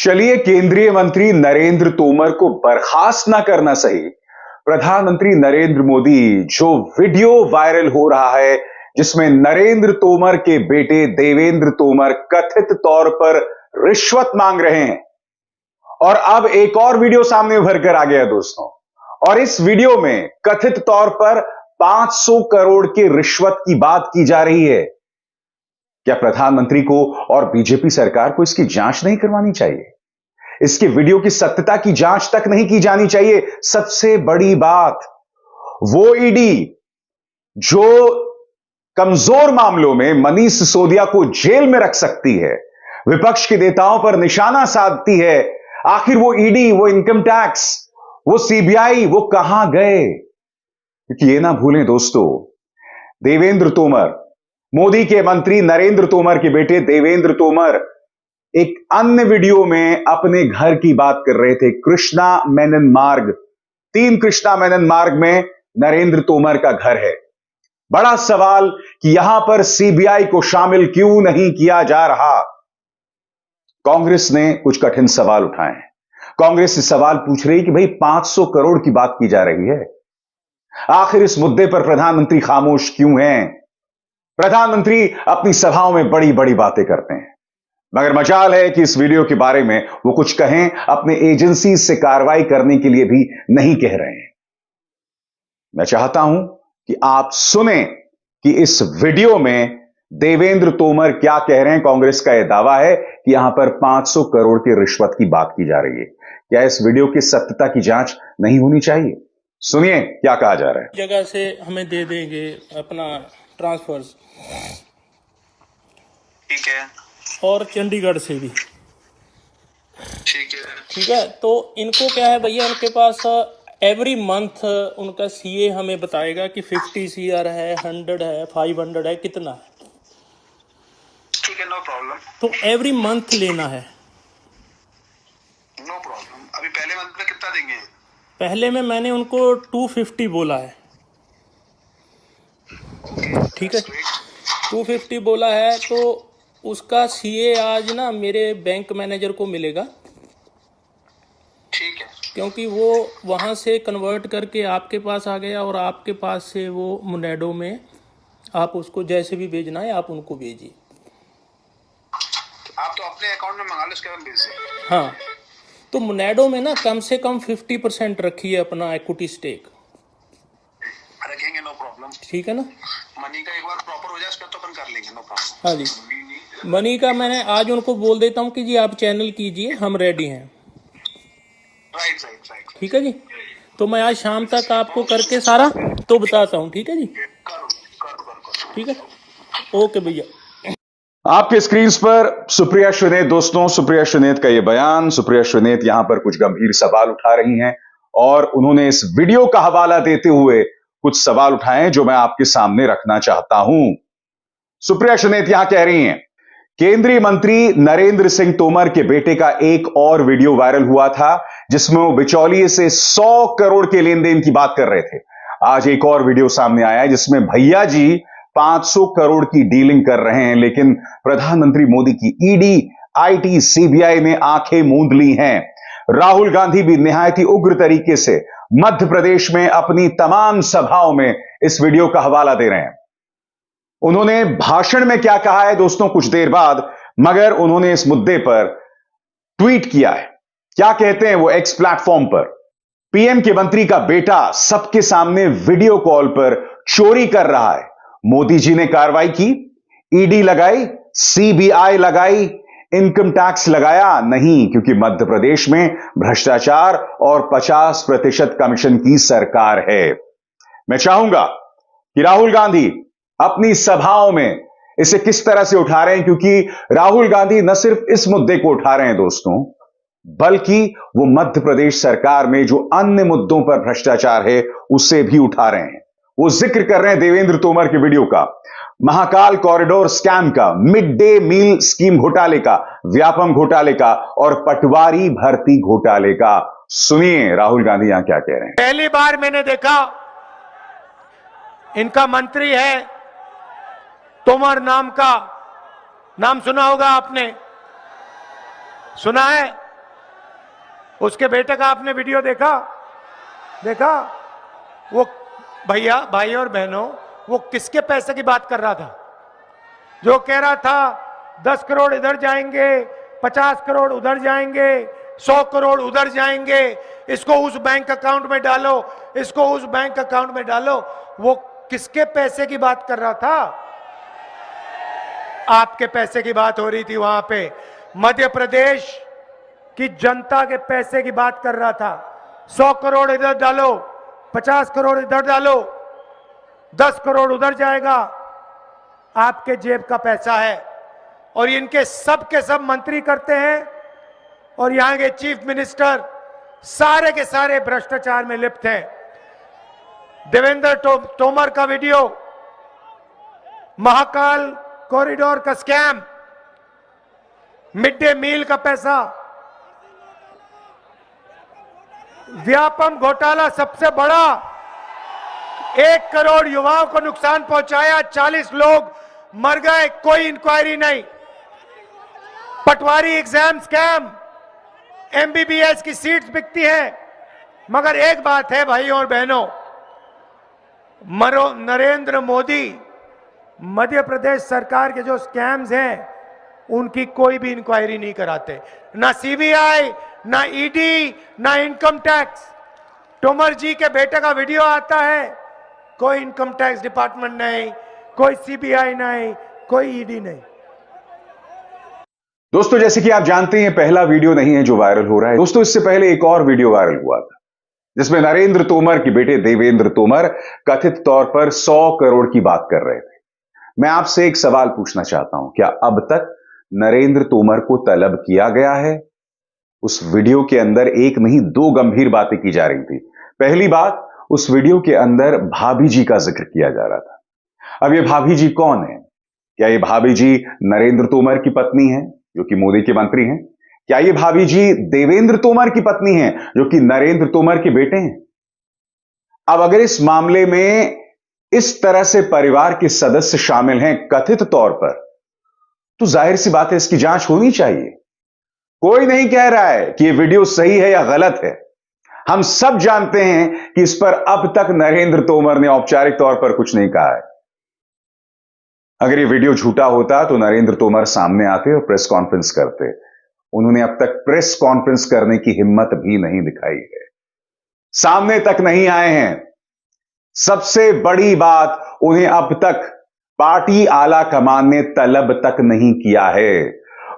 चलिए, केंद्रीय मंत्री नरेंद्र तोमर को बर्खास्त न करना सही, प्रधानमंत्री नरेंद्र मोदी जो वीडियो वायरल हो रहा है जिसमें नरेंद्र तोमर के बेटे देवेंद्र तोमर कथित तौर पर रिश्वत मांग रहे हैं, और अब एक और वीडियो सामने उभर कर आ गया दोस्तों। और इस वीडियो में कथित तौर पर 500 करोड़ की रिश्वत की बात की जा रही है। क्या प्रधानमंत्री को और बीजेपी सरकार को इसकी जांच नहीं करवानी चाहिए? इसके वीडियो की सत्यता की जांच तक नहीं की जानी चाहिए? सबसे बड़ी बात, वो ईडी जो कमजोर मामलों में मनीष सिसोदिया को जेल में रख सकती है, विपक्ष के नेताओं पर निशाना साधती है, आखिर वो ईडी, वो इनकम टैक्स, वो सीबीआई, वो कहां गए? क्योंकि ये ना भूलें दोस्तों, देवेंद्र तोमर, मोदी के मंत्री नरेंद्र तोमर के बेटे देवेंद्र तोमर एक अन्य वीडियो में अपने घर की बात कर रहे थे। कृष्णा मेनन मार्ग, 3 कृष्णा मेनन मार्ग में नरेंद्र तोमर का घर है। बड़ा सवाल कि यहां पर सीबीआई को शामिल क्यों नहीं किया जा रहा? कांग्रेस ने कुछ कठिन सवाल उठाए हैं। कांग्रेस से सवाल पूछ रही कि भाई 500 करोड़ की बात की जा रही है, आखिर इस मुद्दे पर प्रधानमंत्री खामोश क्यों हैं? प्रधानमंत्री अपनी सभाओं में बड़ी बड़ी बातें करते हैं, मगर मजाल है कि इस वीडियो के बारे में वो कुछ कहें, अपने एजेंसी से कार्रवाई करने के लिए भी नहीं कह रहे हैं। मैं चाहता हूं कि आप सुने कि इस वीडियो में देवेंद्र तोमर क्या कह रहे हैं। कांग्रेस का यह दावा है कि यहां पर 500 करोड़ की रिश्वत की बात की जा रही है। क्या इस वीडियो की सत्यता की जांच नहीं होनी चाहिए? सुनिए क्या कहा जा रहा है। जगह से हमें दे देंगे अपना ट्रांसफर्स, ठीक है, और चंडीगढ़ से भी ठीक है। ठीक है। तो इनको क्या है भैया, उनके पास एवरी मंथ उनका सीए हमें बताएगा कि 50 CR है, 100 है, 500 है, कितना है। ठीक है, नो प्रॉब्लम। तो एवरी मंथ लेना है। No problem. अभी पहले मंथ में कितना देंगे? पहले में मैंने उनको 250 बोला है, ठीक है, 250 बोला है। तो उसका सीए आज ना मेरे बैंक मैनेजर को मिलेगा, ठीक है, क्योंकि वो वहाँ से कन्वर्ट करके आपके पास आ गया, और आपके पास से वो मुनेडो में आप उसको जैसे भी भेजना है आप उनको भेजिए। आप तो अपने अकाउंट में मंगा लो, उसके बाद भेज दें। हाँ, तो मुनेडो में ना कम से कम 50% रखिए अपना इक्विटी स्टेक। रखेंगे, नो प्रॉब्लम। ठीक है ना? मनी का एक बार प्रॉपर हो जाए उसके बाद तो अपन कर लेंगे, नो प्रॉब्लम। हाँ जी, मनी का मैंने आज उनको बोल देता हूँ कि जी आप चैनल कीजिए, हम रेडी हैं। राइट राइट राइट, ठीक है जी। तो मैं आज शाम तक आपको करके सारा तो बताता हूँ। ठीक है जी, करो करो करो। ठीक है, ओके भैया। आपके स्क्रीन पर सुप्रिया श्रीनेत दोस्तों, सुप्रिया श्रीनेत का यह बयान। सुप्रिया श्रीनेत यहां पर कुछ गंभीर सवाल उठा रही हैं, और उन्होंने इस वीडियो का हवाला देते हुए कुछ सवाल उठाए जो मैं आपके सामने रखना चाहता हूं। सुप्रिया श्रीनेत यहां कह रही हैं, केंद्रीय मंत्री नरेंद्र सिंह तोमर के बेटे का एक और वीडियो वायरल हुआ था जिसमें वो बिचौलिए से 100 करोड़ के लेन देन की बात कर रहे थे। आज एक और वीडियो सामने आया है जिसमें भैया जी 500 करोड़ की डीलिंग कर रहे हैं, लेकिन प्रधानमंत्री मोदी की ईडी, आईटी, सीबीआई ने आंखें मूंद ली हैं। राहुल गांधी भी निहायत ही उग्र तरीके से मध्य प्रदेश में अपनी तमाम सभाओं में इस वीडियो का हवाला दे रहे हैं। उन्होंने भाषण में क्या कहा है दोस्तों कुछ देर बाद, मगर उन्होंने इस मुद्दे पर ट्वीट किया है। क्या कहते हैं वो एक्स प्लेटफॉर्म पर, पीएम के मंत्री का बेटा सबके सामने वीडियो कॉल पर चोरी कर रहा है, मोदी जी ने कार्रवाई की, ईडी लगाई, सीबीआई लगाई, इनकम टैक्स लगाया नहीं, क्योंकि मध्य प्रदेश में भ्रष्टाचार और 50% कमीशन की सरकार है। मैं चाहूंगा कि राहुल गांधी अपनी सभाओं में इसे किस तरह से उठा रहे हैं, क्योंकि राहुल गांधी न सिर्फ इस मुद्दे को उठा रहे हैं दोस्तों, बल्कि वो मध्य प्रदेश सरकार में जो अन्य मुद्दों पर भ्रष्टाचार है उसे भी उठा रहे हैं। वो जिक्र कर रहे हैं देवेंद्र तोमर के वीडियो का, महाकाल कॉरिडोर स्कैम का, मिड डे मील स्कीम घोटाले का, व्यापम घोटाले का, और पटवारी भर्ती घोटाले का। सुनिए राहुल गांधी यहां क्या कह रहे हैं। पहली बार मैंने देखा, इनका मंत्री है तोमर नाम का, नाम सुना होगा आपने, सुना है? उसके बेटे का आपने वीडियो देखा? वो भैया, भाई और बहनों, वो किसके पैसे की बात कर रहा था? जो कह रहा था 10 करोड़ इधर जाएंगे, 50 करोड़ उधर जाएंगे, 100 करोड़ उधर जाएंगे, इसको उस बैंक अकाउंट में डालो, इसको उस बैंक अकाउंट में डालो। वो किसके पैसे की बात कर रहा था? आपके पैसे की बात हो रही थी वहां पे। मध्य प्रदेश की जनता के पैसे की बात कर रहा था। 100 करोड़ इधर डालो, 50 करोड़ इधर डालो, 10 करोड़ उधर जाएगा। आपके जेब का पैसा है और इनके सब के सब मंत्री करते हैं और यहां के चीफ मिनिस्टर सारे के सारे भ्रष्टाचार में लिप्त हैं। देवेंद्र तोमर का वीडियो, महाकाल कॉरिडोर का स्कैम, मिड डे मील का पैसा, व्यापम घोटाला सबसे बड़ा, 1 करोड़ युवाओं को नुकसान पहुंचाया, 40 लोग मर गए, कोई इंक्वायरी नहीं। पटवारी एग्जाम स्कैम, एमबीबीएस की सीट्स बिकती हैं। मगर एक बात है भाइयों और बहनों, नरेंद्र मोदी मध्य प्रदेश सरकार के जो स्कैम्स हैं उनकी कोई भी इंक्वायरी नहीं कराते, ना सीबीआई, ना ईडी, ना इनकम टैक्स। तोमर जी के बेटे का वीडियो आता है, कोई इनकम टैक्स डिपार्टमेंट नहीं, कोई सीबीआई नहीं, कोई ईडी नहीं। दोस्तों, जैसे कि आप जानते हैं, पहला वीडियो नहीं है जो वायरल हो रहा है। दोस्तों, इससे पहले एक और वीडियो वायरल हुआ था जिसमें नरेंद्र तोमर के बेटे देवेंद्र तोमर कथित तौर पर 100 करोड़ की बात कर रहे थे। मैं आपसे एक सवाल पूछना चाहता हूं, क्या अब तक नरेंद्र तोमर को तलब किया गया है? उस वीडियो के अंदर एक नहीं 2 गंभीर बातें की जा रही थी। पहली बात, उस वीडियो के अंदर भाभी जी का जिक्र किया जा रहा था। अब ये भाभी जी कौन है? क्या ये भाभी जी नरेंद्र तोमर की पत्नी है जो कि मोदी के मंत्री हैं? क्या ये भाभी जी देवेंद्र तोमर की पत्नी है जो कि नरेंद्र तोमर के बेटे हैं? अब अगर इस मामले में इस तरह से परिवार के सदस्य शामिल हैं कथित तौर पर, तो जाहिर सी बात है इसकी जांच होनी चाहिए। कोई नहीं कह रहा है कि यह वीडियो सही है या गलत है। हम सब जानते हैं कि इस पर अब तक नरेंद्र तोमर ने औपचारिक तौर पर कुछ नहीं कहा है। अगर यह वीडियो झूठा होता तो नरेंद्र तोमर सामने आते और प्रेस कॉन्फ्रेंस करते। उन्होंने अब तक प्रेस कॉन्फ्रेंस करने की हिम्मत भी नहीं दिखाई है, सामने तक नहीं आए हैं। सबसे बड़ी बात, उन्हें अब तक पार्टी आला कमान ने तलब तक नहीं किया है।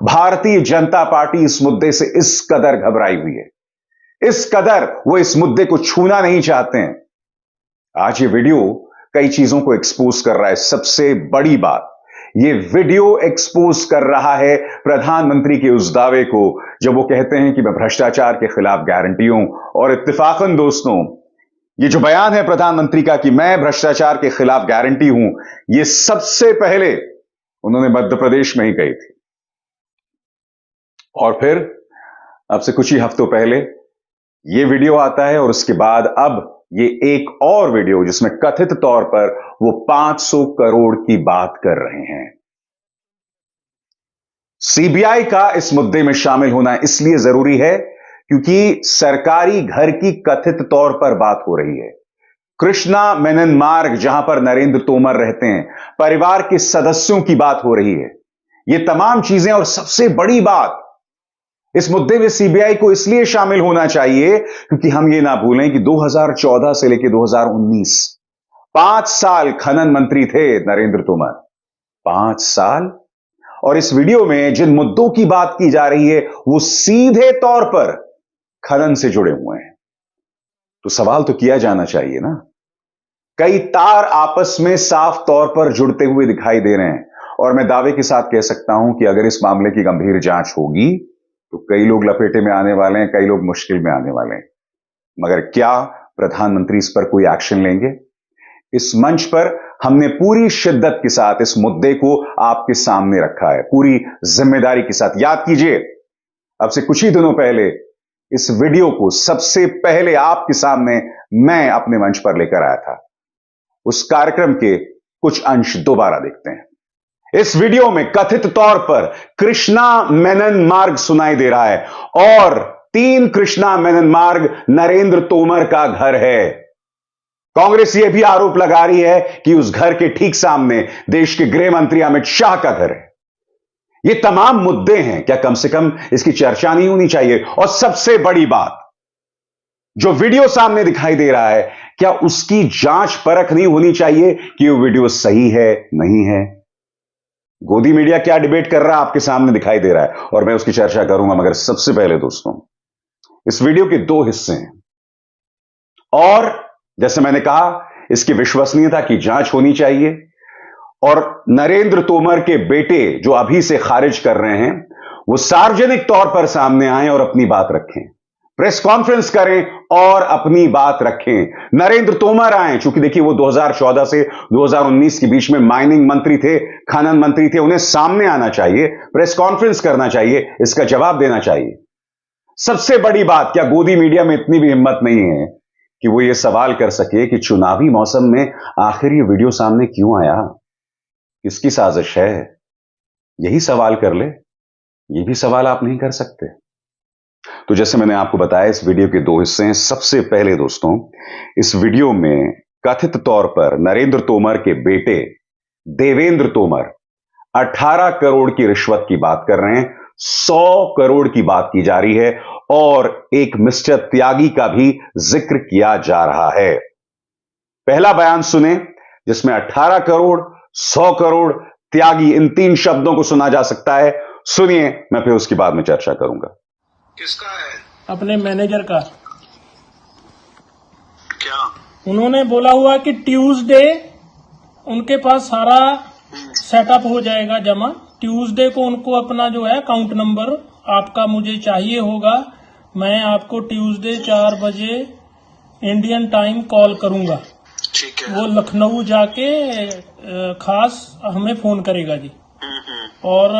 भारतीय जनता पार्टी इस मुद्दे से इस कदर घबराई हुई है, इस कदर वो इस मुद्दे को छूना नहीं चाहते हैं। आज ये वीडियो कई चीजों को एक्सपोज कर रहा है। सबसे बड़ी बात, ये वीडियो एक्सपोज कर रहा है प्रधानमंत्री के उस दावे को जब वो कहते हैं कि मैं भ्रष्टाचार के खिलाफ गारंटी हूं। और इत्तेफाकन दोस्तों, ये जो बयान है प्रधानमंत्री का कि मैं भ्रष्टाचार के खिलाफ गारंटी हूं, ये सबसे पहले उन्होंने मध्य प्रदेश में ही कही थी। और फिर अब से कुछ ही हफ्तों पहले ये वीडियो आता है और उसके बाद अब ये एक और वीडियो जिसमें कथित तौर पर वो 500 करोड़ की बात कर रहे हैं। सीबीआई का इस मुद्दे में शामिल होना इसलिए जरूरी है क्योंकि सरकारी घर की कथित तौर पर बात हो रही है। कृष्णा मेनन मार्ग जहां पर नरेंद्र तोमर रहते हैं, परिवार के सदस्यों की बात हो रही है। ये तमाम चीजें, और सबसे बड़ी बात, इस मुद्दे में सीबीआई को इसलिए शामिल होना चाहिए क्योंकि हम ये ना भूलें कि 2014 से लेकर 2019 5 साल खनन मंत्री थे नरेंद्र तोमर। 5 साल। और इस वीडियो में जिन मुद्दों की बात की जा रही है वो सीधे तौर पर खनन से जुड़े हुए हैं। तो सवाल तो किया जाना चाहिए ना। कई तार आपस में साफ तौर पर जुड़ते हुए दिखाई दे रहे हैं और मैं दावे के साथ कह सकता हूं कि अगर इस मामले की गंभीर जांच होगी तो कई लोग लपेटे में आने वाले हैं, कई लोग मुश्किल में आने वाले हैं। मगर क्या प्रधानमंत्री इस पर कोई एक्शन लेंगे? इस मंच पर हमने पूरी शिद्दत के साथ इस मुद्दे को आपके सामने रखा है, पूरी जिम्मेदारी के साथ। याद कीजिए, अब से कुछ ही दिनों पहले इस वीडियो को सबसे पहले आपके सामने मैं अपने मंच पर लेकर आया था। उस कार्यक्रम के कुछ अंश दोबारा देखते हैं। इस वीडियो में कथित तौर पर कृष्णा मेनन मार्ग सुनाई दे रहा है और 3 कृष्णा मेनन मार्ग नरेंद्र तोमर का घर है। कांग्रेस यह भी आरोप लगा रही है कि उस घर के ठीक सामने देश के गृह मंत्री अमित शाह का घर है। ये तमाम मुद्दे हैं, क्या कम से कम इसकी चर्चा नहीं होनी चाहिए? और सबसे बड़ी बात, जो वीडियो सामने दिखाई दे रहा है, क्या उसकी जांच परख नहीं होनी चाहिए कि वो वीडियो सही है नहीं है? गोदी मीडिया क्या डिबेट कर रहा है आपके सामने दिखाई दे रहा है और मैं उसकी चर्चा करूंगा। मगर सबसे पहले दोस्तों, इस वीडियो के 2 हिस्से हैं और जैसे मैंने कहा, इसकी विश्वसनीयता की जांच होनी चाहिए और नरेंद्र तोमर के बेटे जो अभी से खारिज कर रहे हैं, वो सार्वजनिक तौर पर सामने आए और अपनी बात रखें, प्रेस कॉन्फ्रेंस करें और अपनी बात रखें। नरेंद्र तोमर आए, चूंकि देखिए वो 2014 से 2019 के बीच में माइनिंग मंत्री थे, खनन मंत्री थे, उन्हें सामने आना चाहिए, प्रेस कॉन्फ्रेंस करना चाहिए, इसका जवाब देना चाहिए। सबसे बड़ी बात, क्या गोदी मीडिया में इतनी भी हिम्मत नहीं है कि वो ये सवाल कर सके कि चुनावी मौसम में आखिर ये वीडियो सामने क्यों आया, किसकी साजिश है? यही सवाल कर ले। ये भी सवाल आप नहीं कर सकते। तो जैसे मैंने आपको बताया, इस वीडियो के 2 हिस्से हैं। सबसे पहले दोस्तों, इस वीडियो में कथित तौर पर नरेंद्र तोमर के बेटे देवेंद्र तोमर 18 करोड़ की रिश्वत की बात कर रहे हैं, 100 करोड़ की बात की जा रही है और एक मिस्टर त्यागी का भी जिक्र किया जा रहा है। पहला बयान सुने, जिसमें 18 करोड़, 100 करोड़, त्यागी, इन 3 शब्दों को सुना जा सकता है। सुनिए, मैं फिर उसके बाद में चर्चा करूंगा। किसका है? अपने मैनेजर का। क्या? उन्होंने बोला हुआ कि ट्यूसडे उनके पास सारा सेटअप हो जाएगा जमा। ट्यूसडे को उनको अपना जो है अकाउंट नंबर आपका मुझे चाहिए होगा। मैं आपको ट्यूसडे 4 बजे इंडियन टाइम कॉल करूंगा। ठीक है। वो लखनऊ जाके खास हमें फोन करेगा जी। और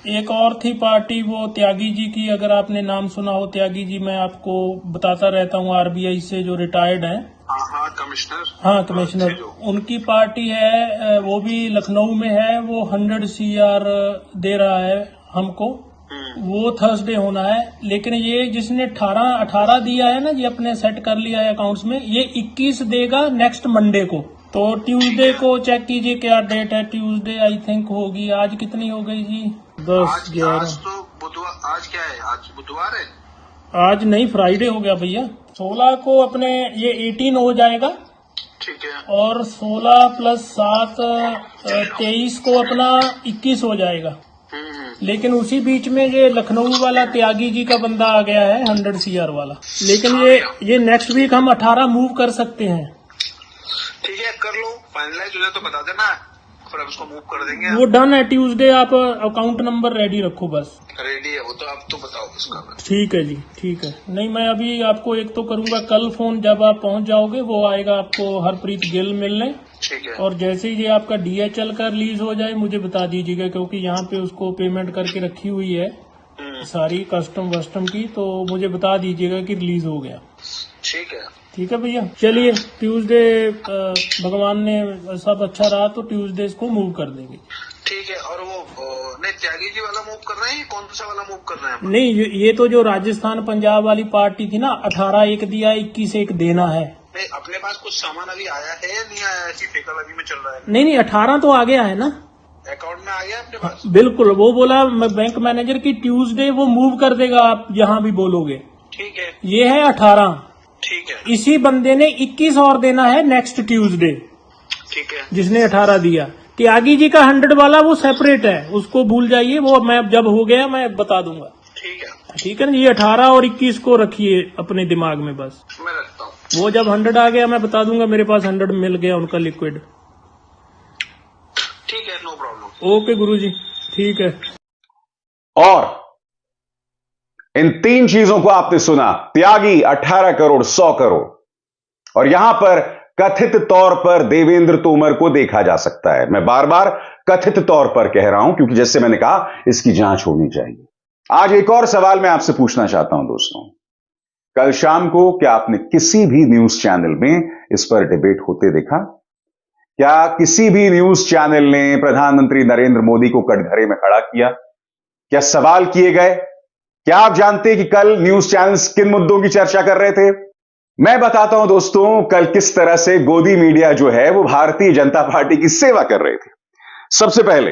एक और थी पार्टी, वो त्यागी जी की, अगर आपने नाम सुना हो त्यागी जी, मैं आपको बताता रहता हूँ, आरबीआई से जो रिटायर्ड हैं। हाँ, कमिश्नर। हाँ, कमिश्नर। उनकी पार्टी है, वो भी लखनऊ में है। वो 100 CR दे रहा है हमको। वो थर्सडे होना है। लेकिन ये जिसने 18 दिया है ना, ये अपने सेट कर लिया है अकाउंट्स में, ये 21 देगा नेक्स्ट मंडे को। तो ट्यूसडे को चेक कीजिए क्या डेट है। ट्यूसडे आई थिंक होगी। आज कितनी हो गई जी? 10, 11। आज तो बुधवार। आज क्या है? आज बुधवार है। आज नहीं, फ्राइडे हो गया भैया। 16 को अपने ये 18 हो जाएगा। ठीक है। और 16 + 7 23 को अपना 21 हो जाएगा। लेकिन उसी बीच में ये लखनऊ वाला त्यागी जी का बंदा आ गया है, 100 CR वाला। लेकिन ये नेक्स्ट वीक हम 18 मूव कर सकते हैं। ठीक है, कर लो। फाइनलाइज हो जाए तो बता देना, फिर हम उसको मूव कर देंगे। वो डन है। ट्यूसडे आप अकाउंट नंबर रेडी रखो बस। रेडी है वो तो, आप तो बताओ उसका। ठीक है जी, ठीक है। नहीं, मैं अभी आपको एक तो करूंगा कल फोन, जब आप पहुंच जाओगे वो आएगा आपको हरप्रीत गिल मिलने। ठीक है। और जैसे ही ये आपका DHL का रिलीज हो जाए मुझे बता दीजिएगा, क्योंकि यहाँ पे उसको पेमेंट करके रखी हुई है सारी कस्टम वस्टम की, तो मुझे बता दीजिएगा कि रिलीज हो गया। ठीक है। ठीक है भैया, चलिए ट्यूसडे भगवान ने सब अच्छा रहा तो ट्यूसडे इसको मूव कर देंगे। ठीक है। और वो नहीं, त्यागी जी वाला मूव कर रहे हैं, कौन सा वाला मूव कर रहे हैं? नहीं, ये तो जो राजस्थान पंजाब वाली पार्टी थी ना, 18 एक दिया, 21 एक देना है। नहीं, अपने पास कुछ सामान अभी आया है या नहीं आया? ऐसी फेकलबाजी में चल रहा है। नहीं, 18 तो आ गया है ना, अकाउंट में आ गया अपने पास। बिल्कुल। वो बोला बैंक मैनेजर की ट्यूसडे वो मूव कर देगा, आप जहाँ भी बोलोगे। ठीक है। ये है 18। ठीक है। इसी बंदे ने 21 और देना है नेक्स्ट ट्यूसडे, ठीक है। जिसने 18 दिया। त्यागी जी का 100 वाला वो सेपरेट है, उसको भूल जाइए, वो मैं जब हो गया मैं बता दूंगा। ठीक है। ठीक है ना। ये 18 और 21 को रखिए अपने दिमाग में बस। मैं रखता हूँ। वो जब 100 आ गया मैं बता दूंगा, मेरे पास 100 मिल गया उनका लिक्विड। ठीक है, नो प्रॉब्लम। ओके गुरुजी, ठीक है। और इन 3 चीजों को आपने सुना, त्यागी 18 करोड़, 100 करोड़, और यहां पर कथित तौर पर देवेंद्र तोमर को देखा जा सकता है। मैं बार बार कथित तौर पर कह रहा हूं, क्योंकि जैसे मैंने कहा, इसकी जांच होनी चाहिए। आज एक और सवाल मैं आपसे पूछना चाहता हूं दोस्तों, कल शाम को क्या आपने किसी भी न्यूज चैनल में इस पर डिबेट होते देखा? क्या किसी भी न्यूज चैनल ने प्रधानमंत्री नरेंद्र मोदी को कटघरे में खड़ा किया? क्या सवाल किए गए? क्या आप जानते हैं कि कल न्यूज चैनल्स किन मुद्दों की चर्चा कर रहे थे? मैं बताता हूं दोस्तों, कल किस तरह से गोदी मीडिया जो है वो भारतीय जनता पार्टी की सेवा कर रहे थे। सबसे पहले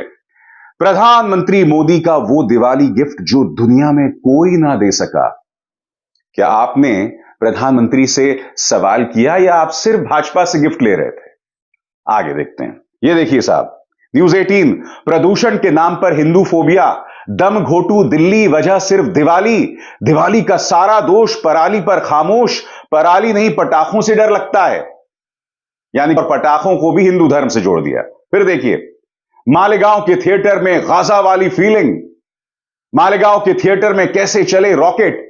प्रधानमंत्री मोदी का वो दिवाली गिफ्ट जो दुनिया में कोई ना दे सका। क्या आपने प्रधानमंत्री से सवाल किया या आप सिर्फ भाजपा से गिफ्ट ले रहे थे? आगे देखते हैं। ये देखिए साहब, न्यूज 18, प्रदूषण के नाम पर हिंदू फोबिया, दम घोटू दिल्ली, वजह सिर्फ दिवाली, दिवाली का सारा दोष पराली पर खामोश, पराली नहीं पटाखों से डर लगता है। यानी पटाखों को भी हिंदू धर्म से जोड़ दिया। फिर देखिए, मालेगांव के थिएटर में गाजा वाली फीलिंग, मालेगांव के थिएटर में कैसे चले रॉकेट।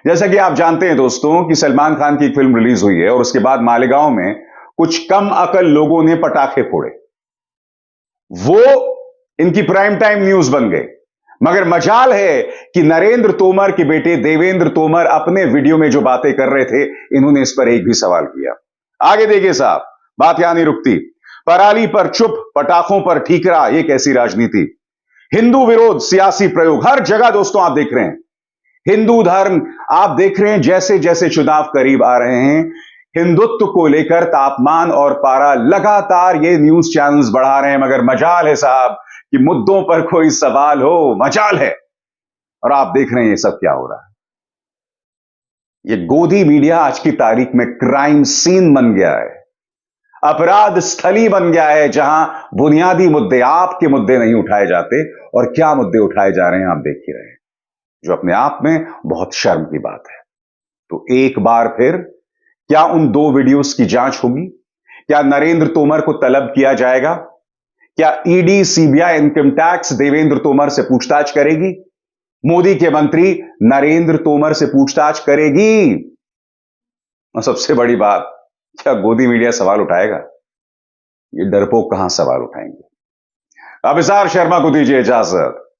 जैसा कि आप जानते हैं दोस्तों कि सलमान खान की एक फिल्म रिलीज हुई है और उसके बाद मालेगांव में कुछ कम अकल लोगों ने पटाखे फोड़े। वो इनकी प्राइम टाइम न्यूज बन गए। मगर मजाल है कि नरेंद्र तोमर के बेटे देवेंद्र तोमर अपने वीडियो में जो बातें कर रहे थे, इन्होंने इस पर एक भी सवाल किया। आगे देखिए साहब, बात यहां नहीं रुकती। पराली पर चुप, पटाखों पर ठीकरा, ये कैसी राजनीति। हिंदू विरोध सियासी प्रयोग हर जगह दोस्तों आप देख रहे हैं। हिंदू धर्म आप देख रहे हैं, जैसे जैसे चुनाव करीब आ रहे हैं, हिंदुत्व को लेकर तापमान और पारा लगातार ये न्यूज चैनल्स बढ़ा रहे हैं। मगर मजाल है साहब कि मुद्दों पर कोई सवाल हो, मजाल है। और आप देख रहे हैं ये सब क्या हो रहा है। ये गोदी मीडिया आज की तारीख में क्राइम सीन बन गया है, अपराध स्थली बन गया है, जहां बुनियादी मुद्दे, आपके मुद्दे नहीं उठाए जाते और क्या मुद्दे उठाए जा रहे हैं आप देख ही रहे हैं, जो अपने आप में बहुत शर्म की बात है। तो एक बार फिर क्या उन 2 वीडियोस की जांच होगी? क्या नरेंद्र तोमर को तलब किया जाएगा? क्या ED, CBI, income tax Devendra Tomar से पूछताछ करेगी? मोदी के मंत्री नरेंद्र तोमर से पूछताछ करेगी? और सबसे बड़ी बात, क्या गोदी मीडिया सवाल उठाएगा? ये डरपोक कहां सवाल उठाएंगे? अभिसार शर्मा को दीजिए इजाजत।